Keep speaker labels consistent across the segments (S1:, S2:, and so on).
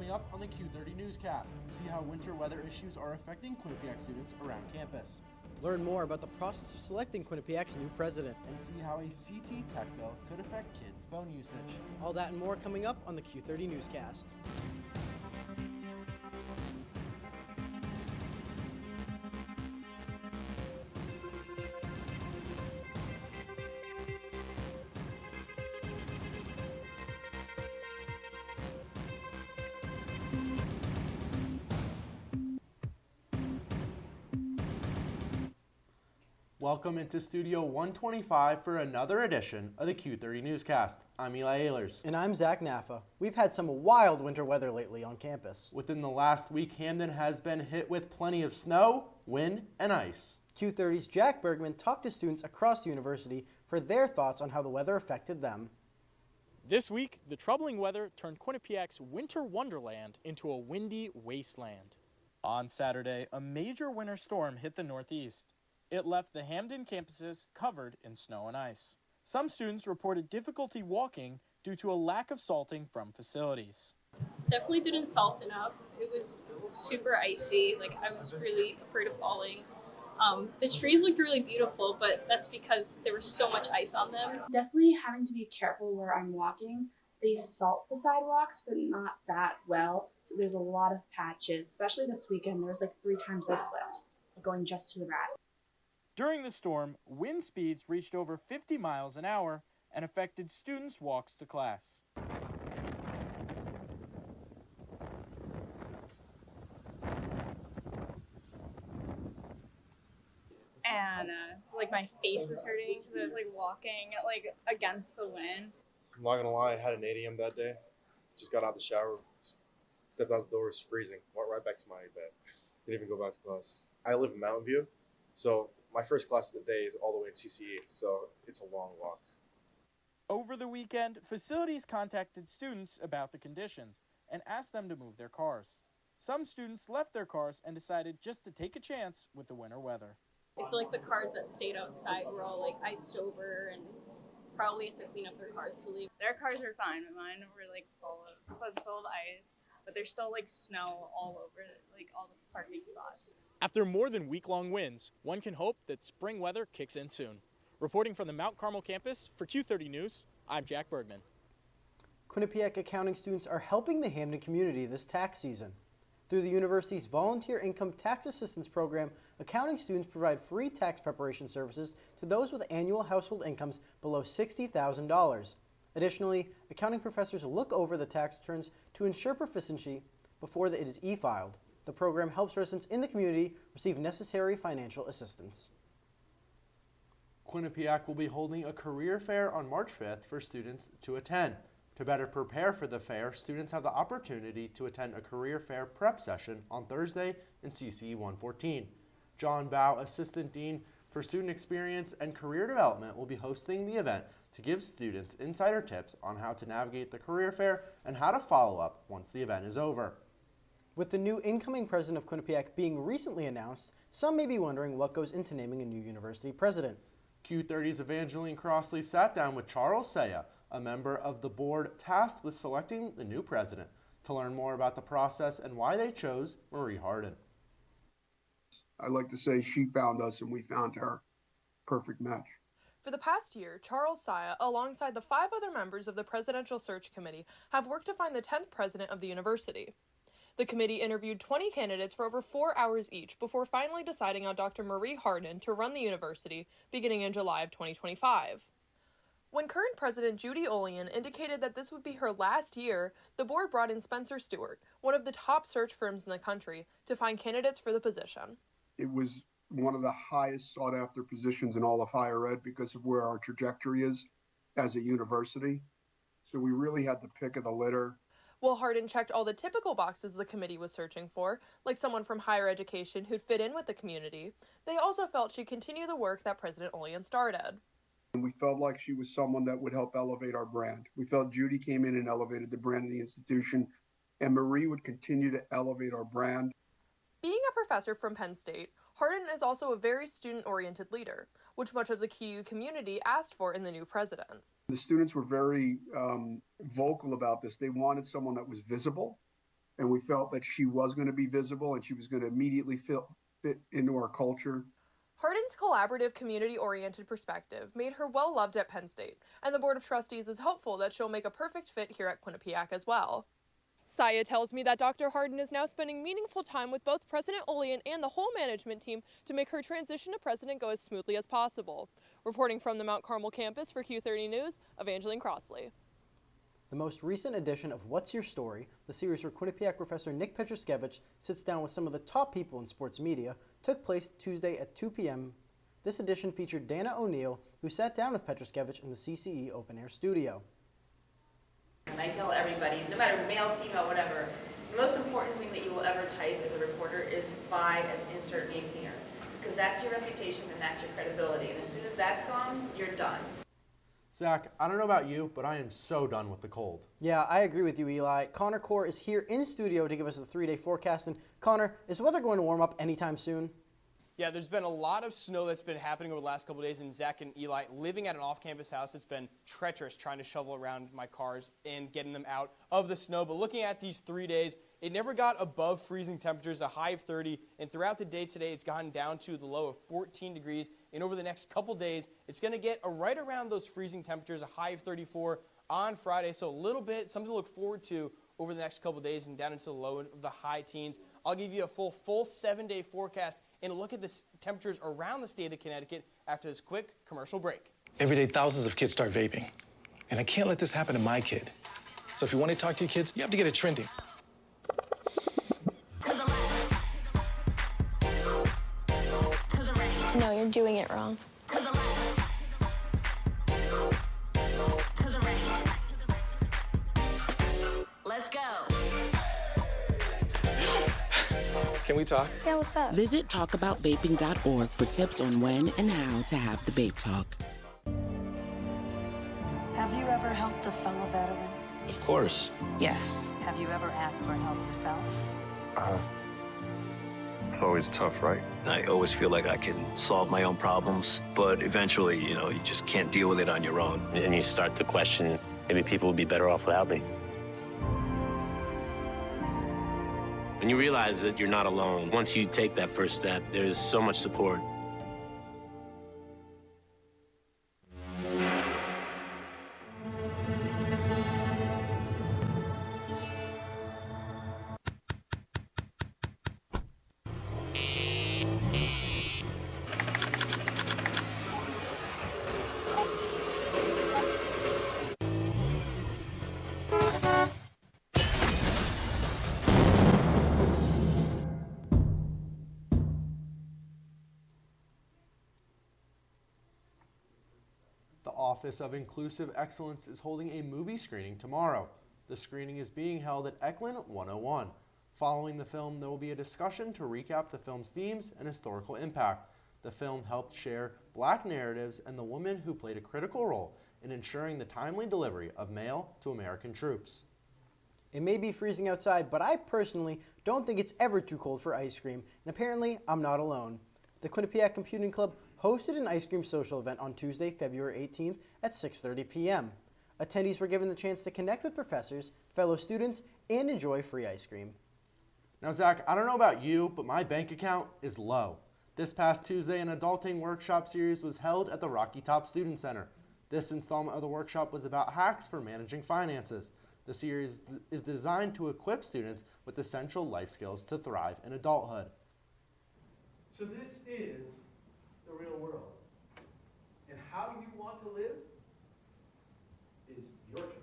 S1: coming up on the Q30 Newscast. See how winter weather issues are affecting Quinnipiac students around campus.
S2: Learn more about the process of selecting Quinnipiac's new president.
S1: And see how a CT tech bill could affect kids' phone usage.
S2: All that and more coming up on the Q30 Newscast.
S1: Welcome into Studio 125 for another edition of the Q30 Newscast. I'm Eli Ehlers.
S2: And I'm Zach Naffa. We've had some wild winter weather lately on campus.
S1: Within the last week, Hamden has been hit with plenty of snow, wind, and ice.
S2: Q30's Jack Bergman talked to students across the university for their thoughts on how the weather affected them.
S3: This week, the troubling weather turned Quinnipiac's winter wonderland into a windy wasteland. On Saturday, a major winter storm hit the Northeast. It left the Hamden campuses covered in snow and ice. Some students reported difficulty walking due to a lack of salting from facilities.
S4: Definitely didn't salt enough. It was super icy. I was really afraid of falling. The trees looked really beautiful, but that's because there was so much ice on them.
S5: Definitely having to be careful where I'm walking. They salt the sidewalks, but not that well. So there's a lot of patches, especially this weekend. There was 3 times I slipped, going just to the rat.
S3: During the storm, wind speeds reached over 50 miles an hour and affected students' walks to class.
S6: And my face was hurting because I was walking against the wind.
S7: I'm not gonna lie, I had an 8 a.m. that day. Just got out of the shower, stepped out the door, it was freezing. Went right back to my bed. Didn't even go back to class. I live in Mountain View, so my first class of the day is all the way in CCE, so it's a long walk.
S3: Over the weekend, facilities contacted students about the conditions and asked them to move their cars. Some students left their cars and decided just to take a chance with the winter weather.
S4: I feel like the cars that stayed outside were all iced over and probably had to clean up their cars to leave.
S6: Their cars are fine, but mine were full of ice, but there's still snow all over all the parking spots.
S3: After more than week-long winds, one can hope that spring weather kicks in soon. Reporting from the Mount Carmel campus for Q30 News, I'm Jack Bergman.
S2: Quinnipiac accounting students are helping the Hamden community this tax season. Through the university's Volunteer Income Tax Assistance Program, accounting students provide free tax preparation services to those with annual household incomes below $60,000. Additionally, accounting professors look over the tax returns to ensure proficiency before it is e-filed. The program helps residents in the community receive necessary financial assistance.
S1: Quinnipiac will be holding a career fair on March 5th for students to attend. To better prepare for the fair, students have the opportunity to attend a career fair prep session on Thursday in CCE 114. John Bow, Assistant Dean for Student Experience and Career Development, will be hosting the event to give students insider tips on how to navigate the career fair and how to follow up once the event is over.
S2: With the new incoming president of Quinnipiac being recently announced, some may be wondering what goes into naming a new university president.
S1: Q30's Evangeline Crossley sat down with Charles Saya, a member of the board tasked with selecting the new president, to learn more about the process and why they chose Marie Hardin.
S8: I like to say she found us and we found her. Perfect match.
S9: For the past year, Charles Saya, alongside the 5 other members of the Presidential Search Committee, have worked to find the 10th president of the university. The committee interviewed 20 candidates for over 4 hours each before finally deciding on Dr. Marie Hardin to run the university beginning in July of 2025. When current President Judy Olian indicated that this would be her last year, the board brought in Spencer Stewart, one of the top search firms in the country, to find candidates for the position.
S8: It was one of the highest sought after positions in all of higher ed because of where our trajectory is as a university. So we really had the pick of the litter.
S9: While Hardin checked all the typical boxes the committee was searching for, like someone from higher education who'd fit in with the community, they also felt she'd continue the work that President Olian started.
S8: And we felt like she was someone that would help elevate our brand. We felt Judy came in and elevated the brand of the institution, and Marie would continue to elevate our brand.
S9: Being a professor from Penn State, Hardin is also a very student-oriented leader, which much of the QU community asked for in the new president.
S8: The students were very vocal about this. They wanted someone that was visible, and we felt that she was going to be visible and she was going to immediately fit into our culture.
S9: Hardin's collaborative, community-oriented perspective made her well-loved at Penn State, and the Board of Trustees is hopeful that she'll make a perfect fit here at Quinnipiac as well. Saya tells me that Dr. Hardin is now spending meaningful time with both President Olean and the whole management team to make her transition to president go as smoothly as possible. Reporting from the Mount Carmel campus for Q30 News, Evangeline Crossley.
S2: The most recent edition of What's Your Story, the series where Quinnipiac professor Nick Petruskevich sits down with some of the top people in sports media, took place Tuesday at 2 p.m. This edition featured Dana O'Neill, who sat down with Petruskevich in the CCE Open Air studio.
S10: And I tell everybody, no matter male, female, whatever, the most important thing that you will ever type as a reporter is buy and insert name here. Because that's your reputation and that's your credibility. And as soon as that's gone, you're done.
S1: Zach, I don't know about you, but I am so done with the cold.
S2: Yeah, I agree with you, Eli. Connor Core is here in studio to give us a 3-day forecast. And Connor, is the weather going to warm up anytime soon?
S11: Yeah, there's been a lot of snow that's been happening over the last couple of days, and Zach and Eli, living at an off-campus house, it's been treacherous trying to shovel around my cars and getting them out of the snow. But looking at these 3 days, it never got above freezing temperatures, a high of 30, and throughout the day today, it's gotten down to the low of 14 degrees. And over the next couple days, it's going to get right around those freezing temperatures, a high of 34 on Friday. So a little bit, something to look forward to over the next couple of days and down into the low of the high teens. I'll give you a full 7-day forecast and a look at the temperatures around the state of Connecticut after this quick commercial break.
S12: Every day, thousands of kids start vaping. And I can't let this happen to my kid. So if you want to talk to your kids, you have to get it trending.
S13: No, you're doing it wrong.
S14: Let's go.
S12: Can we talk?
S13: Yeah, what's up?
S14: Visit talkaboutvaping.org for tips on when and how to have the vape talk.
S15: Have you ever helped a fellow veteran?
S16: Of course.
S14: Yes.
S15: Have you ever asked for help yourself?
S16: It's always tough, right? I always feel like I can solve my own problems, but eventually, you just can't deal with it on your own. And you start to question, maybe people would be better off without me. When you realize that you're not alone, once you take that first step, there's so much support.
S1: The Office of Inclusive Excellence is holding a movie screening tomorrow. The screening is being held at Eklund 101. Following the film, there will be a discussion to recap the film's themes and historical impact. The film helped share Black narratives and the woman who played a critical role in ensuring the timely delivery of mail to American troops.
S2: It may be freezing outside, but I personally don't think it's ever too cold for ice cream, and apparently I'm not alone. The Quinnipiac Computing Club hosted an ice cream social event on Tuesday, February 18th at 6:30 p.m. Attendees were given the chance to connect with professors, fellow students, and enjoy free ice cream.
S1: Now, Zach, I don't know about you, but my bank account is low. This past Tuesday, an adulting workshop series was held at the Rocky Top Student Center. This installment of the workshop was about hacks for managing finances. The series is designed to equip students with essential life skills to thrive in adulthood.
S17: So this is the real world. And how you want to live is your choice.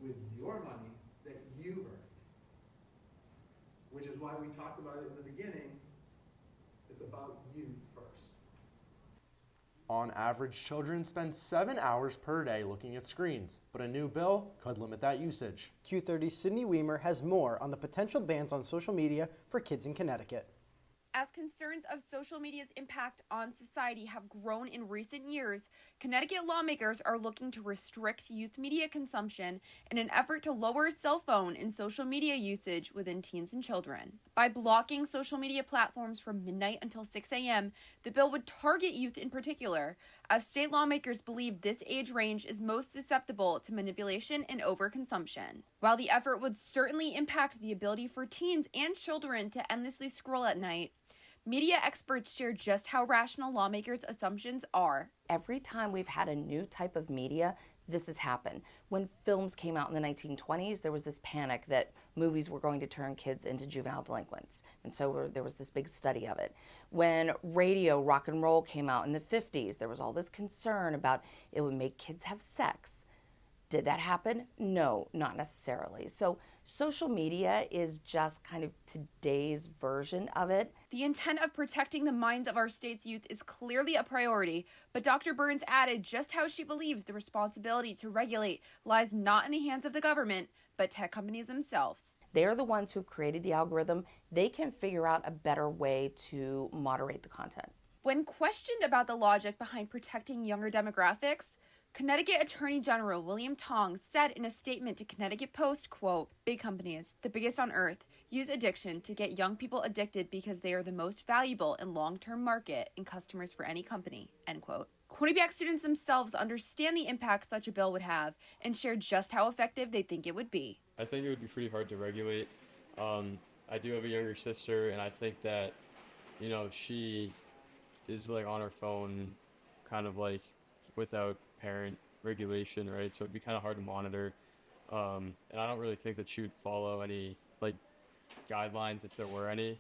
S17: With your money that you've earned. Which is why we talked about it in the beginning. It's about you first.
S1: On average, children spend 7 hours per day looking at screens, but a new bill could limit that usage.
S2: Q30's Sydney Weimer has more on the potential bans on social media for kids in Connecticut.
S18: As concerns of social media's impact on society have grown in recent years, Connecticut lawmakers are looking to restrict youth media consumption in an effort to lower cell phone and social media usage within teens and children. By blocking social media platforms from midnight until 6 a.m., the bill would target youth in particular, as state lawmakers believe this age range is most susceptible to manipulation and overconsumption. While the effort would certainly impact the ability for teens and children to endlessly scroll at night, media experts share just how rational lawmakers' assumptions are.
S13: Every time we've had a new type of media, this has happened. When films came out in the 1920s, there was this panic that movies were going to turn kids into juvenile delinquents. And so there was this big study of it. When radio, rock and roll came out in the 50s, there was all this concern about it would make kids have sex. Did that happen? No, not necessarily. So social media is just kind of today's version of it.
S18: The intent of protecting the minds of our state's youth is clearly a priority, but Dr. Burns added just how she believes the responsibility to regulate lies not in the hands of the government, but tech companies themselves.
S13: They're the ones who've created the algorithm. They can figure out a better way to moderate the content.
S18: When questioned about the logic behind protecting younger demographics, Connecticut Attorney General William Tong said in a statement to Connecticut Post, quote, "Big companies, the biggest on earth, use addiction to get young people addicted because they are the most valuable and long-term market and customers for any company," end quote. Quinnipiac students themselves understand the impact such a bill would have and share just how effective they think it would be.
S19: I think it would be pretty hard to regulate. I do have a younger sister, and I think that, you know, she is like on her phone kind of like without parent regulation, right? So it'd be kind of hard to monitor. And I don't really think that she would follow any like guidelines if there were any.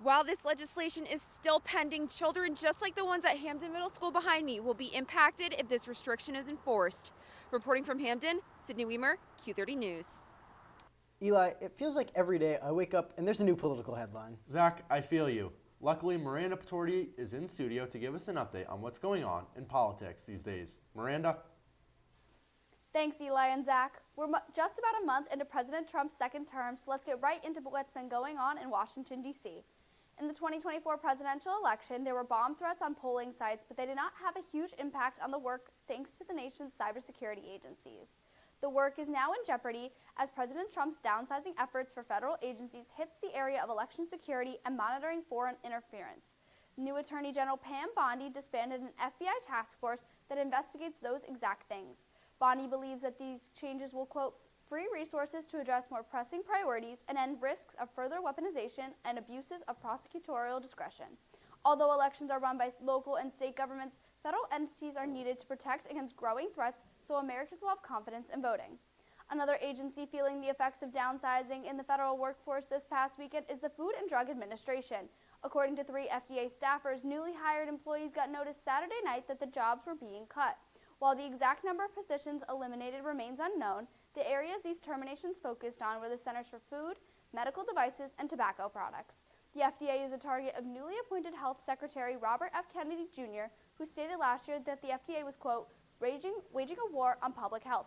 S18: While this legislation is still pending, children just like the ones at Hamden Middle School behind me will be impacted if this restriction is enforced. Reporting from Hamden, Sydney Weimer, Q30 News.
S2: Eli, it feels like every day I wake up and there's a new political headline.
S1: Zach, I feel you. Luckily, Miranda Patorti is in studio to give us an update on what's going on in politics these days. Miranda?
S20: Thanks, Eli and Zach. We're just about a month into President Trump's second term, so let's get right into what's been going on in Washington, D.C. In the 2024 presidential election, there were bomb threats on polling sites, but they did not have a huge impact on the work thanks to the nation's cybersecurity agencies. The work is now in jeopardy as President Trump's downsizing efforts for federal agencies hits the area of election security and monitoring foreign interference. New Attorney General Pam Bondi disbanded an FBI task force that investigates those exact things. Bondi believes that these changes will, quote, free resources to address more pressing priorities and end risks of further weaponization and abuses of prosecutorial discretion. Although elections are run by local and state governments, federal entities are needed to protect against growing threats so Americans will have confidence in voting. Another agency feeling the effects of downsizing in the federal workforce this past weekend is the Food and Drug Administration. According to 3 FDA staffers, newly hired employees got notice Saturday night that the jobs were being cut. While the exact number of positions eliminated remains unknown, the areas these terminations focused on were the Centers for Food, Medical Devices, and Tobacco Products. The FDA is a target of newly appointed Health Secretary Robert F. Kennedy Jr., who stated last year that the FDA was, quote, waging a war on public health.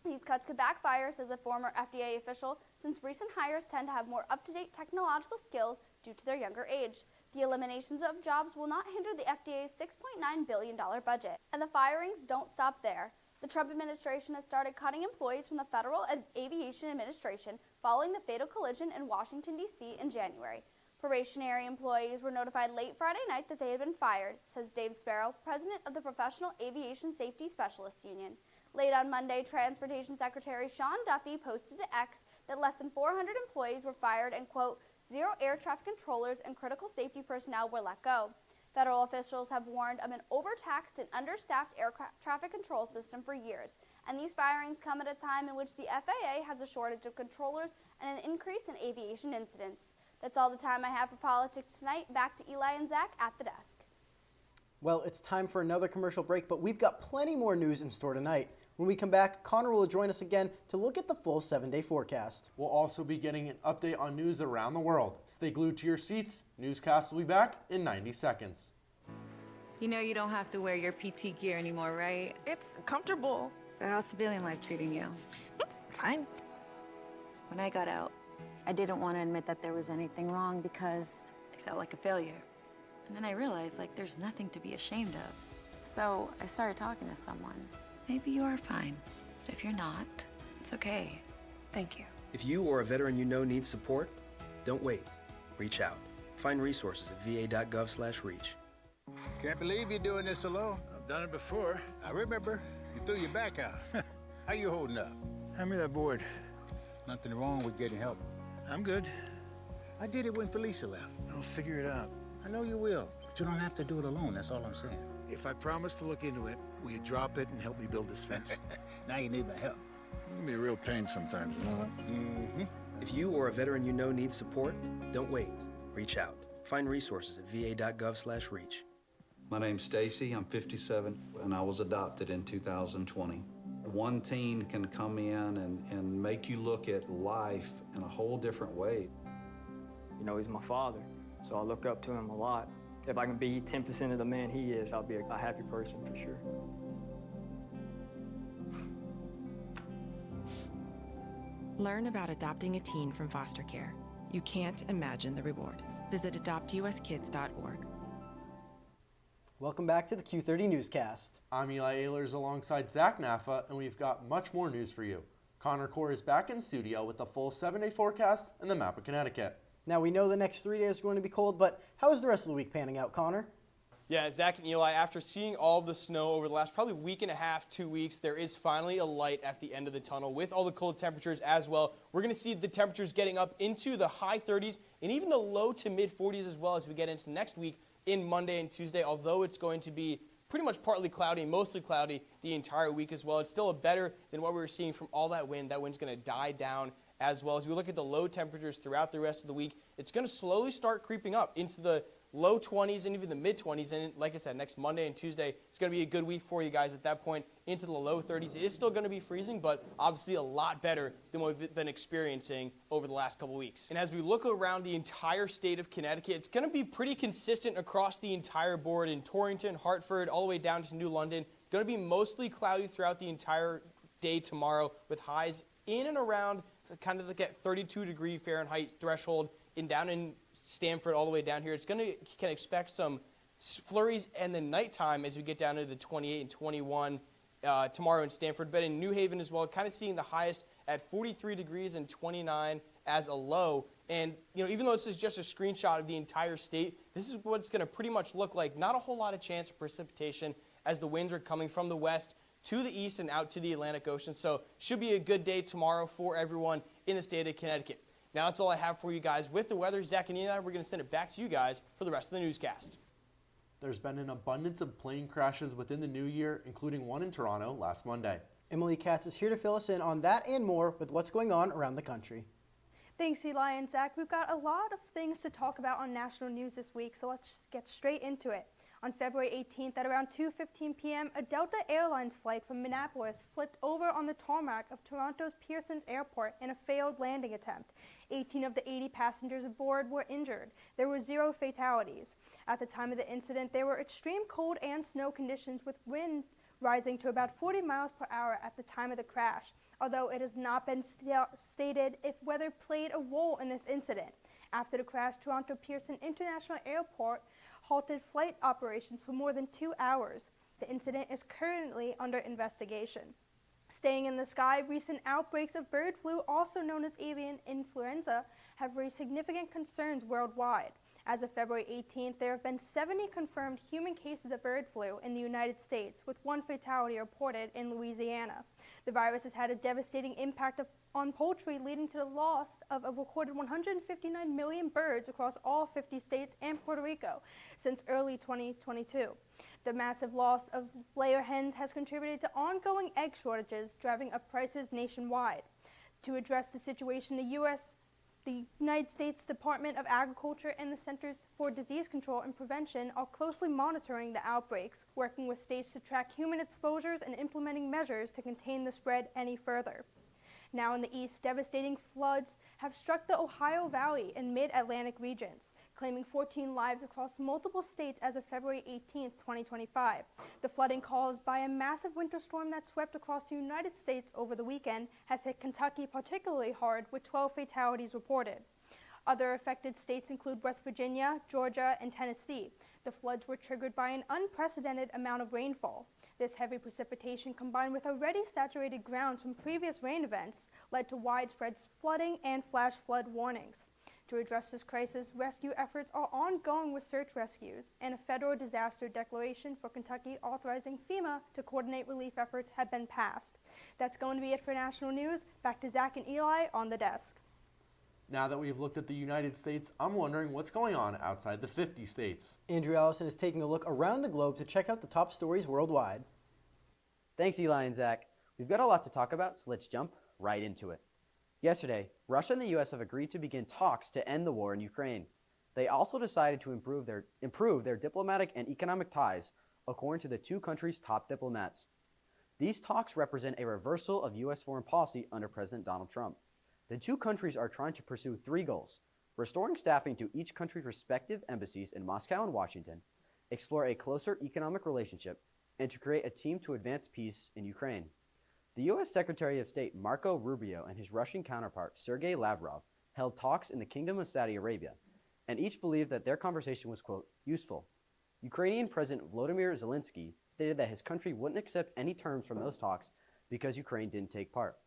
S20: These cuts could backfire, says a former FDA official, since recent hires tend to have more up-to-date technological skills due to their younger age. The eliminations of jobs will not hinder the FDA's $6.9 billion budget. And the firings don't stop there. The Trump administration has started cutting employees from the Federal Aviation Administration following the fatal collision in Washington, D.C. in January. Probationary employees were notified late Friday night that they had been fired, says Dave Sparrow, president of the Professional Aviation Safety Specialists Union. Late on Monday, Transportation Secretary Sean Duffy posted to X that less than 400 employees were fired and, quote, 0 air traffic controllers and critical safety personnel were let go. Federal officials have warned of an overtaxed and understaffed air traffic control system for years, and these firings come at a time in which the FAA has a shortage of controllers and an increase in aviation incidents. That's all the time I have for politics tonight. Back to Eli and Zach at the desk.
S2: Well, it's time for another commercial break, but we've got plenty more news in store tonight. When we come back, Connor will join us again to look at the full 7-day forecast.
S1: We'll also be getting an update on news around the world. Stay glued to your seats. Newscast will be back in 90 seconds.
S21: You know you don't have to wear your PT gear anymore, right?
S22: It's comfortable.
S21: So how's civilian life treating you?
S22: It's fine.
S21: When I got out, I didn't want to admit that there was anything wrong because I felt like a failure. And then I realized, like, there's nothing to be ashamed of. So I started talking to someone. Maybe you are fine, but if you're not, it's okay.
S22: Thank you.
S23: If you or a veteran you know needs support, don't wait. Reach out. Find resources at va.gov/reach.
S24: Can't believe you're doing this alone.
S25: I've done it before.
S24: I remember. You threw your back out. How you holding up?
S25: Hand me that board.
S24: Nothing wrong with getting help. I'm good. I did it when Felicia left.
S4: I'll figure it out.
S24: I know you will, but you don't have to do it alone. That's all I'm saying.
S4: If I promise to look into it, will you drop it and help me build this fence?
S24: Now you need my help.
S4: It can be a real pain sometimes, you know that?
S24: Mm-hmm.
S23: If you or a veteran you know needs support, don't wait. Reach out. Find resources at va.gov/reach.
S5: My name's Stacy. I'm 57, and I was adopted in 2020. One teen can come in and make you look at life in a whole different way.
S6: You know, he's my father, so I look up to him a lot. If I can be 10% of the man he is, I'll be a happy person for sure.
S7: Learn about adopting a teen from foster care. You can't imagine the reward. Visit adoptuskids.org.
S2: Welcome back to the Q30 Newscast.
S1: I'm Eli Ehlers alongside Zach Naffa, and we've got much more news for you. Connor Core is back in studio with the full 7-day forecast and the map of Connecticut.
S2: Now, we know the next 3 days are going to be cold, but how is the rest of the week panning out, Connor?
S11: Yeah, Zach and Eli, after seeing all of the snow over the last probably week and a half, 2 weeks, there is finally a light at the end of the tunnel with all the cold temperatures as well. We're going to see the temperatures getting up into the high 30s and even the low to mid 40s as well as we get into next week in Monday and Tuesday, although it's going to be pretty much partly cloudy, mostly cloudy the entire week as well. It's still better than what we were seeing from all that wind. That wind's going to die down as well. As we look at the low temperatures throughout the rest of the week, it's going to slowly start creeping up into the low 20s and even the mid 20s. And like I said, next Monday and Tuesday, it's going to be a good week for you guys at that point into the low 30s. It is still going to be freezing, but obviously a lot better than what we've been experiencing over the last couple weeks. And as we look around the entire state of Connecticut, it's going to be pretty consistent across the entire board in Torrington, Hartford, all the way down to New London. Going to be mostly cloudy throughout the entire day tomorrow with highs in and around kind of like at 32-degree Fahrenheit threshold and down in Stamford all the way down here. You can expect some flurries in the nighttime as we get down to the 28 and 21 tomorrow in Stamford. But in New Haven as well, kind of seeing the highest at 43 degrees and 29 as a low. And even though this is just a screenshot of the entire state, this is what it's going to pretty much look like. Not a whole lot of chance of precipitation as the winds are coming from the west to the east and out to the Atlantic Ocean. So should be a good day tomorrow for everyone in the state of Connecticut. Now that's all I have for you guys with the weather. Zach and Eli, we're going to send it back to you guys for the rest of the newscast.
S1: There's been an abundance of plane crashes within the new year, including one in Toronto last Monday.
S2: Emily Katz is here to fill us in on that and more with what's going on around the country.
S25: Thanks, Eli and Zach. We've got a lot of things to talk about on national news this week, so let's get straight into it. On February 18th at around 2:15 p.m., a Delta Airlines flight from Minneapolis flipped over on the tarmac of Toronto's Pearson's Airport in a failed landing attempt. 18 of the 80 passengers aboard were injured. There were 0 fatalities. At the time of the incident, there were extreme cold and snow conditions with wind rising to about 40 miles per hour at the time of the crash, although it has not been stated if weather played a role in this incident. After the crash, Toronto Pearson International Airport halted flight operations for more than 2 hours. The incident is currently under investigation. Staying in the sky, recent outbreaks of bird flu, also known as avian influenza, have raised significant concerns worldwide. As of February 18th, there have been 70 confirmed human cases of bird flu in the United States, with 1 fatality reported in Louisiana. The virus has had a devastating impact on poultry, leading to the loss of a recorded 159 million birds across all 50 states and Puerto Rico since early 2022. The massive loss of layer hens has contributed to ongoing egg shortages, driving up prices nationwide. To address the situation, the United States Department of Agriculture and the Centers for Disease Control and Prevention are closely monitoring the outbreaks, working with states to track human exposures and implementing measures to contain the spread any further. Now in the east, devastating floods have struck the Ohio Valley and mid-Atlantic regions, claiming 14 lives across multiple states as of February 18, 2025. The flooding caused by a massive winter storm that swept across the United States over the weekend has hit Kentucky particularly hard, with 12 fatalities reported. Other affected states include West Virginia, Georgia, and Tennessee. The floods were triggered by an unprecedented amount of rainfall. This heavy precipitation, combined with already saturated grounds from previous rain events, led to widespread flooding and flash flood warnings. To address this crisis, rescue efforts are ongoing with search rescues, and a federal disaster declaration for Kentucky authorizing FEMA to coordinate relief efforts have been passed. That's going to be it for national news. Back to Zach and Eli on the desk.
S1: Now that we've looked at the United States, I'm wondering what's going on outside the 50 states.
S2: Andrew Allison is taking a look around the globe to check out the top stories worldwide.
S3: Thanks, Eli and Zach. We've got a lot to talk about, so let's jump right into it. Yesterday, Russia and the U.S. have agreed to begin talks to end the war in Ukraine. They also decided to improve their diplomatic and economic ties, according to the two countries' top diplomats. These talks represent a reversal of U.S. foreign policy under President Donald Trump. The two countries are trying to pursue three goals: restoring staffing to each country's respective embassies in Moscow and Washington, explore a closer economic relationship, and to create a team to advance peace in Ukraine. The U.S. Secretary of State Marco Rubio and his Russian counterpart Sergei Lavrov held talks in the Kingdom of Saudi Arabia, and each believed that their conversation was, quote, useful. Ukrainian President Volodymyr Zelensky stated that his country wouldn't accept any terms from those talks because Ukraine didn't take part.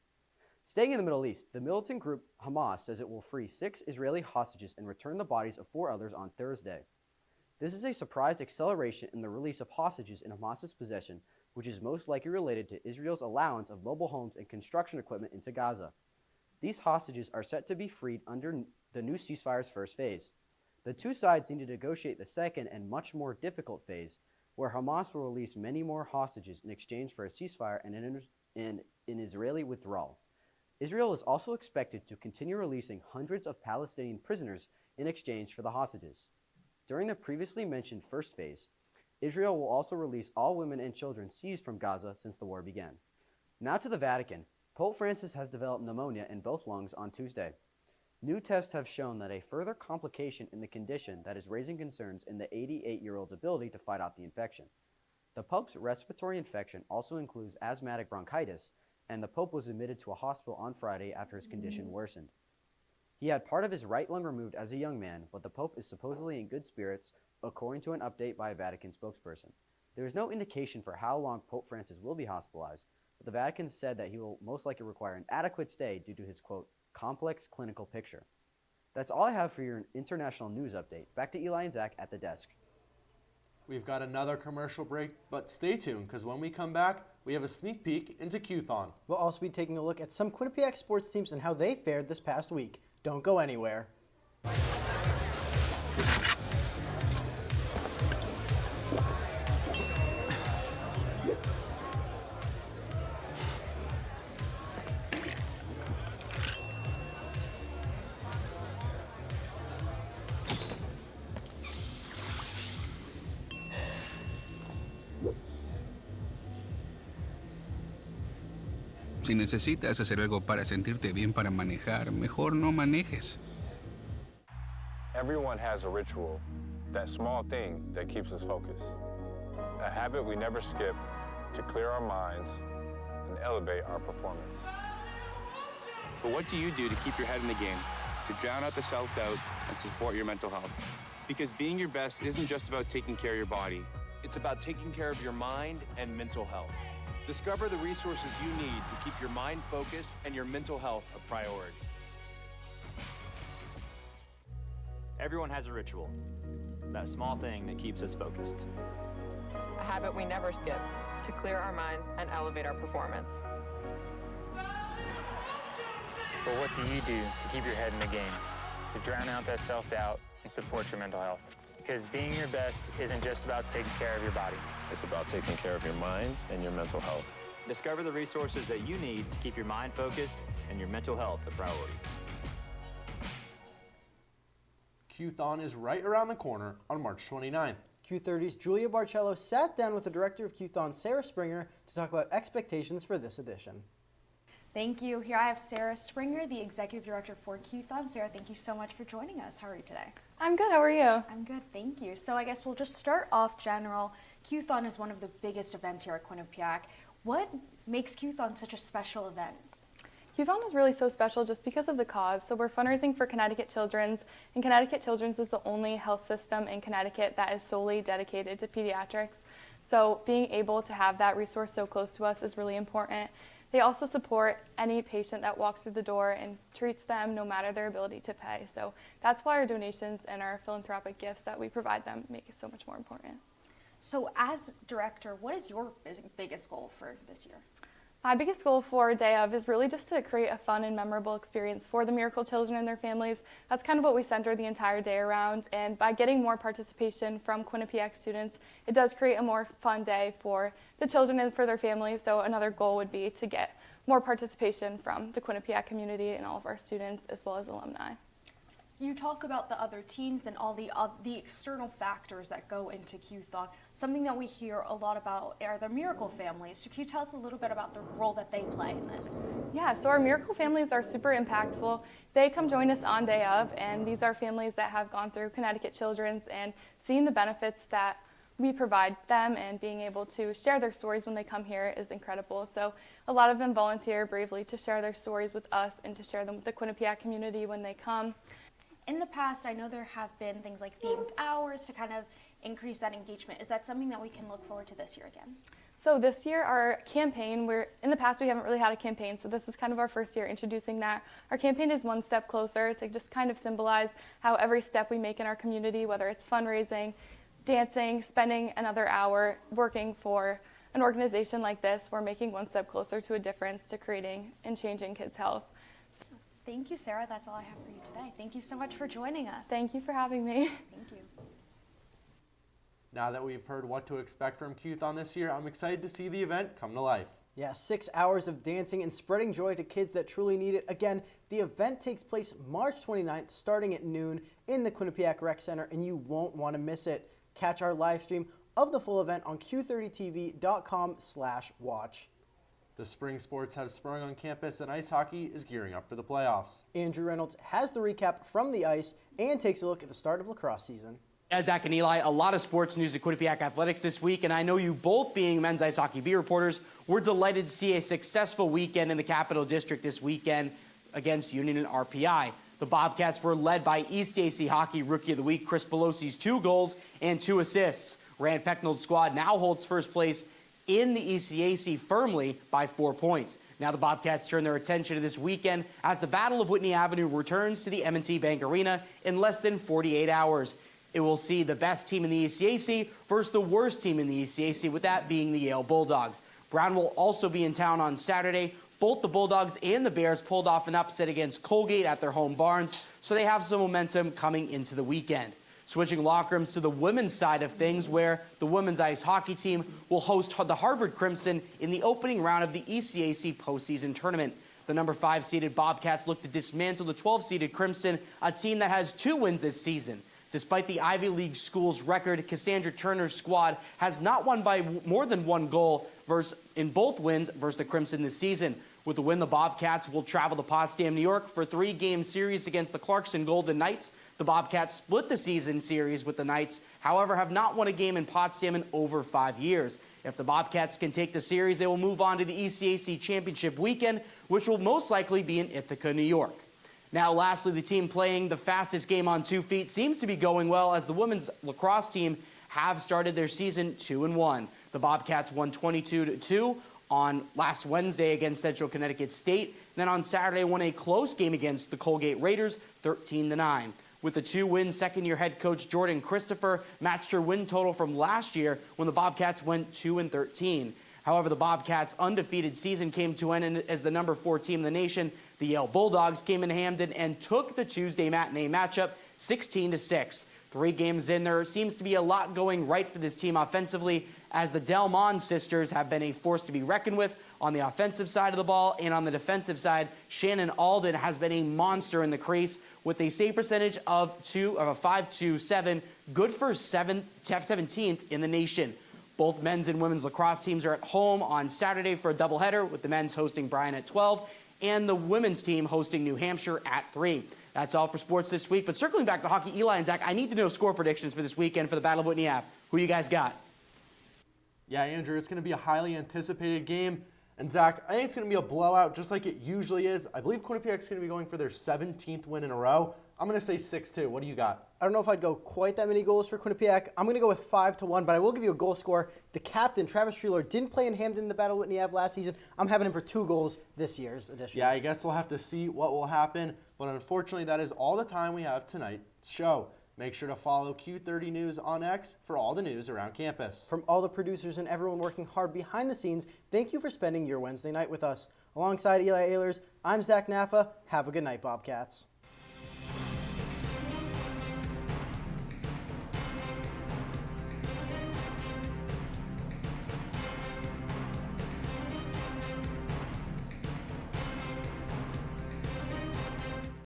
S3: Staying in the Middle East, the militant group Hamas says it will free 6 Israeli hostages and return the bodies of 4 others on Thursday. This is a surprise acceleration in the release of hostages in Hamas's possession, which is most likely related to Israel's allowance of mobile homes and construction equipment into Gaza. These hostages are set to be freed under the new ceasefire's first phase. The two sides need to negotiate the second and much more difficult phase, where Hamas will release many more hostages in exchange for a ceasefire and an Israeli withdrawal. Israel is also expected to continue releasing hundreds of Palestinian prisoners in exchange for the hostages. During the previously mentioned first phase, Israel will also release all women and children seized from Gaza since the war began. Now to the Vatican. Pope Francis has developed pneumonia in both lungs on Tuesday. New tests have shown that a further complication in the condition that is raising concerns in the 88-year-old's ability to fight off the infection. The Pope's respiratory infection also includes asthmatic bronchitis, and the Pope was admitted to a hospital on Friday after his condition worsened. He had part of his right lung removed as a young man, but the Pope is supposedly in good spirits, according to an update by a Vatican spokesperson. There is no indication for how long Pope Francis will be hospitalized, but the Vatican said that he will most likely require an adequate stay due to his, quote, complex clinical picture. That's all I have for your international news update. Back to Eli and Zach at the desk.
S1: We've got another commercial break, but stay tuned, because when we come back, we have a sneak peek into Q30.
S2: We'll also be taking a look at some Quinnipiac sports teams and how they fared this past week. Don't go anywhere.
S8: Si necesitas hacer algo para sentirte bien para manejar, mejor no manejes.
S9: Everyone has a ritual, that small thing that keeps us focused. A habit we never skip to clear our minds and elevate our performance.
S10: But what do you do to keep your head in the game, to drown out the self-doubt and support your mental health? Because being your best isn't just about taking care of your body.
S12: It's about taking care of your mind and mental health. Discover the resources you need to keep your mind focused and your mental health a priority.
S26: Everyone has a ritual, that small thing that keeps us focused.
S27: A habit we never skip to clear our minds and elevate our performance.
S28: But what do you do to keep your head in the game, to drown out that self-doubt and support your mental health? Because being your best isn't just about taking care of your body.
S9: It's about taking care of your mind and your mental health.
S26: Discover the resources that you need to keep your mind focused and your mental health a priority.
S1: Q30 is right around the corner on March 29th.
S2: Q30's Julia Barcello sat down with the director of Q30, Sarah Springer, to talk about expectations for this edition.
S29: Thank you. Here I have Sarah Springer, the executive director for Q30. Sarah, thank you so much for joining us. How are you today?
S30: I'm good. How are you?
S29: I'm good, thank you. So I guess we'll just start off general. Q30 is one of the biggest events here at Quinnipiac. What makes Q30 such a special event?
S30: Q30 is really so special just because of the cause. So we're fundraising for Connecticut Children's, and Connecticut Children's is the only health system in Connecticut that is solely dedicated to pediatrics. So being able to have that resource so close to us is really important. they also support any patient that walks through the door and treats them no matter their ability to pay. So that's why our donations and our philanthropic gifts that we provide them make it so much more important.
S29: So as director, what is your biggest goal for this year?
S30: My biggest goal for Day of is really just to create a fun and memorable experience for the Miracle children and their families. That's kind of what we center the entire day around, and by getting more participation from Quinnipiac students, it does create a more fun day for the children and for their families. So another goal would be to get more participation from the Quinnipiac community and all of our students as well as alumni.
S29: So you talk about the other teams and all the external factors that go into Q-Thon. Something that we hear a lot about are the Miracle families. So can you tell us a little bit about the role that they play in this?
S30: Yeah, so our Miracle families are super impactful. They come join us on Day of, and these are families that have gone through Connecticut Children's and seen the benefits that we provide them, and being able to share their stories when they come here is incredible. So a lot of them volunteer bravely to share their stories with us and to share them with the Quinnipiac community when they come.
S29: In the past, I know there have been things like themed hours to kind of increase that engagement. Is that something that we can look forward to this year again?
S30: So this year, our campaign, in the past we haven't really had a campaign, so this is kind of our first year introducing that. Our campaign is one step closer to just kind of symbolize how every step we make in our community, whether it's fundraising, dancing, spending another hour working for an organization like this, we're making one step closer to a difference to creating and changing kids' health.
S29: Thank you, Sarah. That's all I have for you today. Thank you so much for joining us.
S30: Thank you for having me.
S29: Thank you.
S1: Now that we've heard what to expect from Q-Thon this year, I'm excited to see the event come to life.
S2: Yeah, 6 hours of dancing and spreading joy to kids that truly need it. Again, the event takes place March 29th, starting at noon in the Quinnipiac Rec Center, and you won't want to miss it. Catch our live stream of the full event on q30tv.com/watch.
S1: The spring sports have sprung on campus, and ice hockey is gearing up for the playoffs.
S2: Andrew Reynolds has the recap from the ice and takes a look at the start of lacrosse season.
S13: As Zach and Eli, a lot of sports news at Quinnipiac Athletics this week, and I know you both being men's ice hockey beat reporters, we're delighted to see a successful weekend in the Capital District this weekend against Union and RPI. The Bobcats were led by East AC Hockey Rookie of the Week, Chris Pelosi's 2 goals and 2 assists. Rand Pecknold's squad now holds first place in the ECAC firmly by 4 points. Now the Bobcats turn their attention to this weekend as the Battle of Whitney Avenue returns to the M&T Bank Arena in less than 48 hours. It will see the best team in the ECAC versus the worst team in the ECAC, with that being the Yale Bulldogs. Brown will also be in town on Saturday. Both the Bulldogs and the Bears pulled off an upset against Colgate at their home barns, so they have some momentum coming into the weekend. Switching locker rooms to the women's side of things, where the women's ice hockey team will host the Harvard Crimson in the opening round of the ECAC postseason tournament. The number 5-seeded Bobcats look to dismantle the 12-seeded Crimson, a team that has 2 wins this season. Despite the Ivy League school's record, Cassandra Turner's squad has not won by more than 1 goal in both wins versus the Crimson this season. With the win, the Bobcats will travel to Potsdam, New York for a 3-game series against the Clarkson Golden Knights. The Bobcats split the season series with the Knights, however, have not won a game in Potsdam in over 5 years. If the Bobcats can take the series, they will move on to the ECAC Championship weekend, which will most likely be in Ithaca, New York. Now, lastly, the team playing the fastest game on 2 feet seems to be going well, as the women's lacrosse team have started their season 2-1. The Bobcats won 22-2 on last Wednesday against Central Connecticut State. Then on Saturday won a close game against the Colgate Raiders, 13-9. With the 2 wins, second-year head coach Jordan Christopher matched her win total from last year when the Bobcats went 2-13. However, the Bobcats' undefeated season came to an end as the number 4 team in the nation, the Yale Bulldogs, came in Hamden and took the Tuesday matinee matchup 16-6. 3 games in, there seems to be a lot going right for this team offensively, as the Delmon sisters have been a force to be reckoned with on the offensive side of the ball, and on the defensive side, Shannon Alden has been a monster in the crease with a save percentage of a 5.27, good for 17th in the nation. Both men's and women's lacrosse teams are at home on Saturday for a doubleheader, with the men's hosting Bryan at 12 and the women's team hosting New Hampshire at 3. That's all for sports this week. But circling back to hockey, Eli and Zach, I need to know score predictions for this weekend for the Battle of Whitney Ave. Who you guys got?
S1: Yeah, Andrew, it's going to be a highly anticipated game. And Zach, I think it's going to be a blowout just like it usually is. I believe Quinnipiac's going to be going for their 17th win in a row. I'm going to say 6-2. What do you got?
S2: I don't know if I'd go quite that many goals for Quinnipiac. I'm going to go with 5-1, but I will give you a goal score. The captain, Travis Treelor, didn't play in Hamden in the Battle Whitney Ave last season. I'm having him for 2 goals this year's edition.
S1: Yeah, I guess we'll have to see what will happen, but unfortunately that is all the time we have tonight's show. Make sure to follow Q30 News on X for all the news around campus.
S2: From all the producers and everyone working hard behind the scenes, thank you for spending your Wednesday night with us. Alongside Eli Ehlers, I'm Zach Naffa. Have a good night, Bobcats.